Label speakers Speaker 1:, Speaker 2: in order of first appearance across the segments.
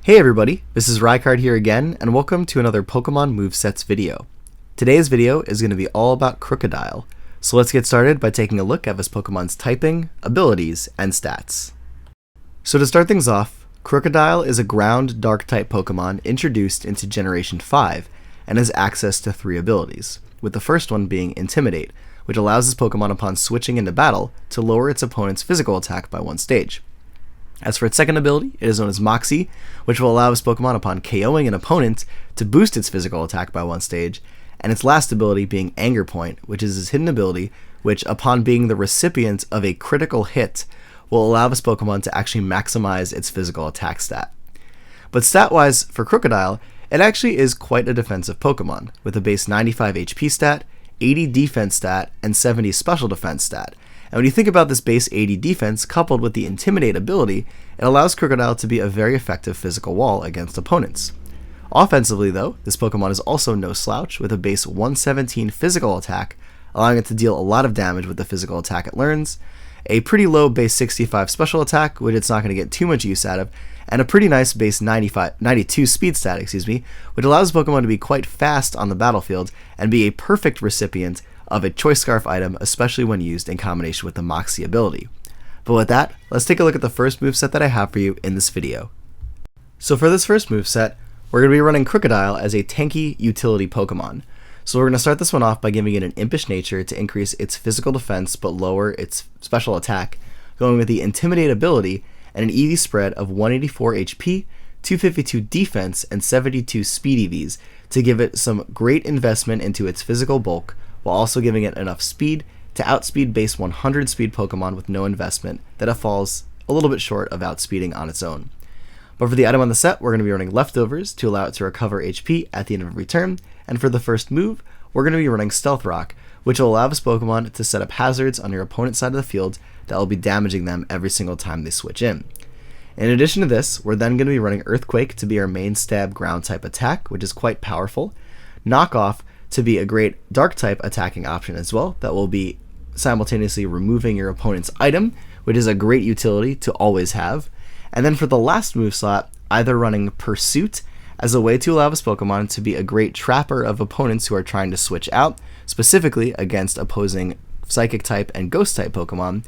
Speaker 1: Hey everybody, this is Rykard here again, and welcome to another Pokemon Movesets video. Today's video is going to be all about Krookodile, so let's get started by taking a look at this Pokemon's typing, abilities, and stats. So to start things off, Krookodile is a ground Dark-type Pokemon introduced into Generation 5, and has access to 3 abilities, with the first one being Intimidate, which allows this Pokemon upon switching into battle to lower its opponent's physical attack by 1 stage. As for its second ability, it is known as Moxie, which will allow this Pokemon upon KOing an opponent to boost its physical attack by 1 stage, and its last ability being Anger Point, which is its hidden ability, which upon being the recipient of a critical hit, will allow this Pokemon to actually maximize its physical attack stat. But stat-wise, for Krookodile, it actually is quite a defensive Pokemon, with a base 95 HP stat, 80 defense stat, and 70 special defense stat. And when you think about this base 80 defense coupled with the Intimidate ability, it allows Krookodile to be a very effective physical wall against opponents. Offensively though, this Pokemon is also no slouch with a base 117 physical attack, allowing it to deal a lot of damage with the physical attack it learns, a pretty low base 65 special attack, which it's not going to get too much use out of, and a pretty nice base 92 speed stat, which allows Pokemon to be quite fast on the battlefield and be a perfect recipient of a Choice Scarf item, especially when used in combination with the Moxie ability. But with that, let's take a look at the first moveset that I have for you in this video. So for this first moveset, we're going to be running Krookodile as a tanky utility Pokemon. So we're going to start this one off by giving it an Impish Nature to increase its physical defense but lower its special attack, going with the Intimidate ability and an EV spread of 184 HP, 252 defense, and 72 speed EVs to give it some great investment into its physical bulk, while also giving it enough speed to outspeed base 100 speed Pokemon with no investment that it falls a little bit short of outspeeding on its own. But for the item on the set, we're going to be running Leftovers to allow it to recover HP at the end of every turn, and for the first move, we're going to be running Stealth Rock, which will allow this Pokemon to set up hazards on your opponent's side of the field that will be damaging them every single time they switch in. In addition to this, we're then going to be running Earthquake to be our main stab ground type attack, which is quite powerful, Knockoff to be a great dark type attacking option as well that will be simultaneously removing your opponent's item, which is a great utility to always have. And then for the last move slot, either running Pursuit as a way to allow this Pokemon to be a great trapper of opponents who are trying to switch out, specifically against opposing Psychic type and Ghost type Pokemon,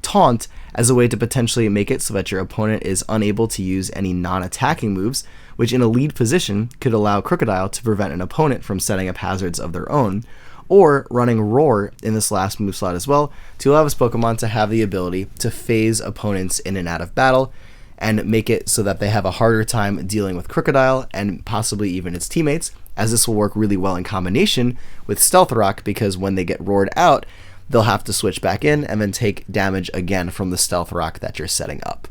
Speaker 1: Taunt as a way to potentially make it so that your opponent is unable to use any non-attacking moves, which in a lead position could allow Krookodile to prevent an opponent from setting up hazards of their own, or running Roar in this last move slot as well to allow this Pokemon to have the ability to phase opponents in and out of battle and make it so that they have a harder time dealing with Krookodile and possibly even its teammates, as this will work really well in combination with Stealth Rock, because when they get roared out, they'll have to switch back in and then take damage again from the Stealth Rock that you're setting up.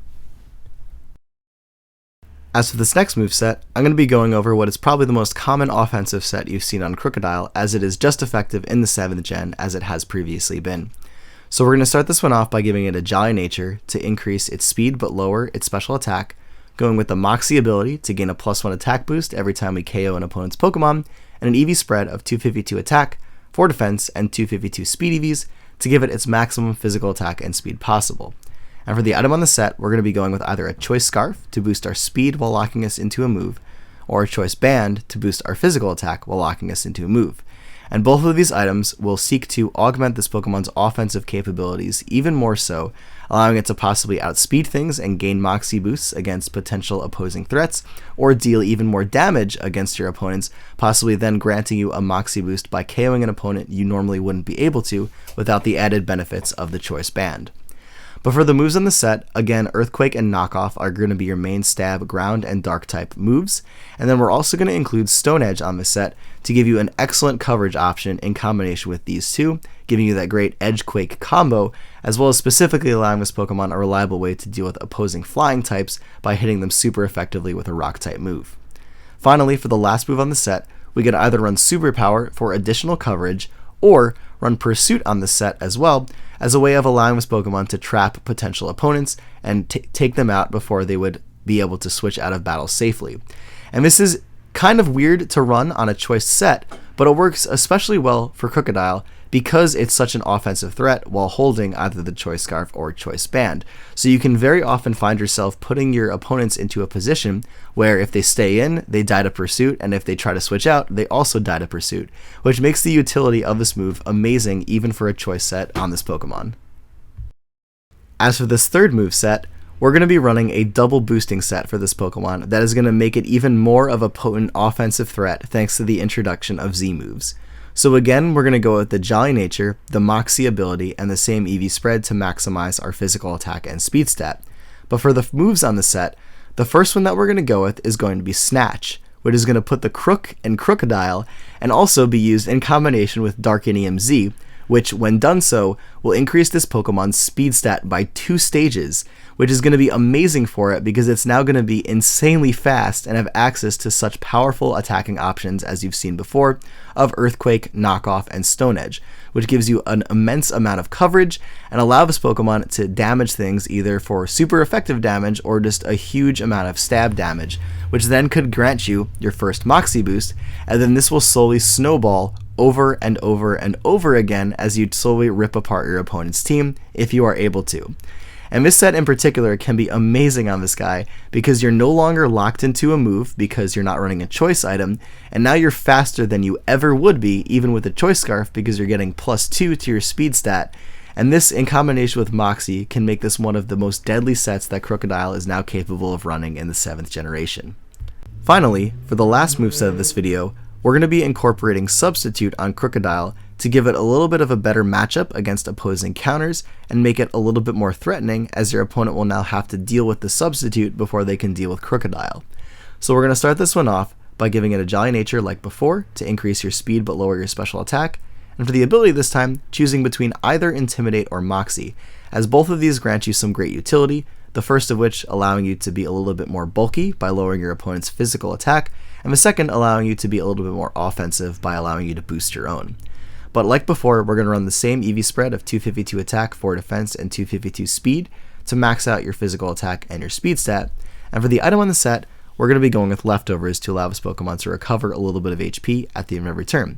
Speaker 1: As for this next moveset, I'm going to be going over what is probably the most common offensive set you've seen on Krookodile, as it is just effective in the 7th gen as it has previously been. So we're going to start this one off by giving it a Jolly Nature to increase its speed but lower its special attack, going with the Moxie ability to gain a +1 attack boost every time we KO an opponent's Pokemon, and an EV spread of 252 attack, 4 defense, and 252 speed EVs to give it its maximum physical attack and speed possible. And for the item on the set, we're going to be going with either a Choice Scarf to boost our speed while locking us into a move, or a Choice Band to boost our physical attack while locking us into a move. And both of these items will seek to augment this Pokemon's offensive capabilities even more so, allowing it to possibly outspeed things and gain Moxie boosts against potential opposing threats, or deal even more damage against your opponents, possibly then granting you a Moxie boost by KOing an opponent you normally wouldn't be able to without the added benefits of the Choice Band. But for the moves on the set, again, Earthquake and Knockoff are going to be your main stab, ground, and dark type moves, and then we're also going to include Stone Edge on the set to give you an excellent coverage option in combination with these two, giving you that great Edge-Quake combo, as well as specifically allowing this Pokemon a reliable way to deal with opposing flying types by hitting them super effectively with a rock type move. Finally, for the last move on the set, we can either run Superpower for additional coverage, or run Pursuit on the set as well, as a way of allowing this Pokemon to trap potential opponents and take them out before they would be able to switch out of battle safely. And this is kind of weird to run on a choice set, but it works especially well for Krookodile because it's such an offensive threat while holding either the Choice Scarf or Choice Band. So you can very often find yourself putting your opponents into a position where if they stay in, they die to pursuit, and if they try to switch out, they also die to pursuit, which makes the utility of this move amazing even for a choice set on this Pokemon. As for this third move set, we're going to be running a double boosting set for this Pokemon that is going to make it even more of a potent offensive threat thanks to the introduction of Z moves. So again, we're going to go with the Jolly Nature, the Moxie ability, and the same EV spread to maximize our physical attack and speed stat. But for the moves on the set, the first one that we're going to go with is going to be Snatch, which is going to put the Crook in Krookodile and also be used in combination with Darkinium Z, which when done so will increase this Pokemon's speed stat by 2 stages, which is going to be amazing for it because it's now going to be insanely fast and have access to such powerful attacking options as you've seen before of Earthquake, Knockoff, and Stone Edge, which gives you an immense amount of coverage and allow this Pokemon to damage things either for super effective damage or just a huge amount of stab damage, which then could grant you your first Moxie boost, and then this will slowly snowball over and over and over again as you slowly rip apart your opponent's team if you are able to. And this set in particular can be amazing on this guy because you're no longer locked into a move because you're not running a choice item, and now you're faster than you ever would be even with a Choice Scarf because you're getting +2 to your speed stat, and this in combination with Moxie can make this one of the most deadly sets that Krookodile is now capable of running in the 7th generation. Finally, for the last moveset of this video, we're going to be incorporating Substitute on Krookodile to give it a little bit of a better matchup against opposing counters and make it a little bit more threatening as your opponent will now have to deal with the Substitute before they can deal with Krookodile. So we're going to start this one off by giving it a Jolly Nature like before to increase your speed but lower your special attack, and for the ability this time, choosing between either Intimidate or Moxie, as both of these grant you some great utility, the first of which allowing you to be a little bit more bulky by lowering your opponent's physical attack, and the second allowing you to be a little bit more offensive by allowing you to boost your own. But like before, we're going to run the same EV spread of 252 attack, 4 defense, and 252 speed to max out your physical attack and your speed stat, and for the item on the set, we're going to be going with Leftovers to allow this Pokemon to recover a little bit of HP at the end of every turn.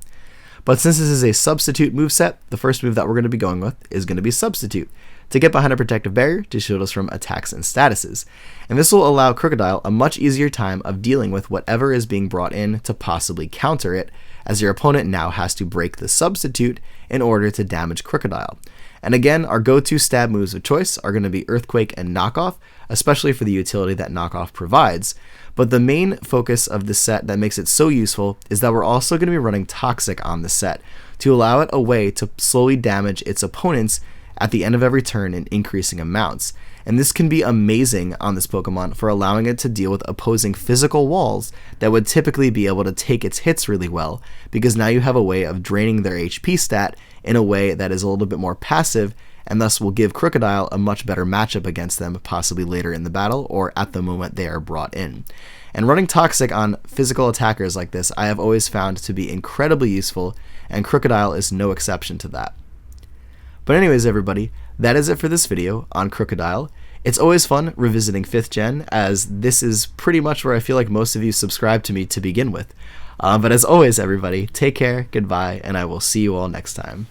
Speaker 1: But since this is a Substitute moveset, the first move that we're going to be going with is going to be Substitute, to get behind a protective barrier to shield us from attacks and statuses. And this will allow Krookodile a much easier time of dealing with whatever is being brought in to possibly counter it, as your opponent now has to break the Substitute in order to damage Krookodile. And again, our go-to stab moves of choice are going to be Earthquake and Knockoff, especially for the utility that Knockoff provides. But the main focus of this set that makes it so useful is that we're also going to be running Toxic on the set to allow it a way to slowly damage its opponents at the end of every turn in increasing amounts. And this can be amazing on this Pokemon for allowing it to deal with opposing physical walls that would typically be able to take its hits really well, because now you have a way of draining their HP stat in a way that is a little bit more passive, and thus will give Krookodile a much better matchup against them, possibly later in the battle or at the moment they are brought in. And running Toxic on physical attackers like this I have always found to be incredibly useful, and Krookodile is no exception to that. But anyways everybody, that is it for this video on Krookodile. It's always fun revisiting 5th gen, as this is pretty much where I feel like most of you subscribe to me to begin with. But as always everybody, take care, goodbye, and I will see you all next time.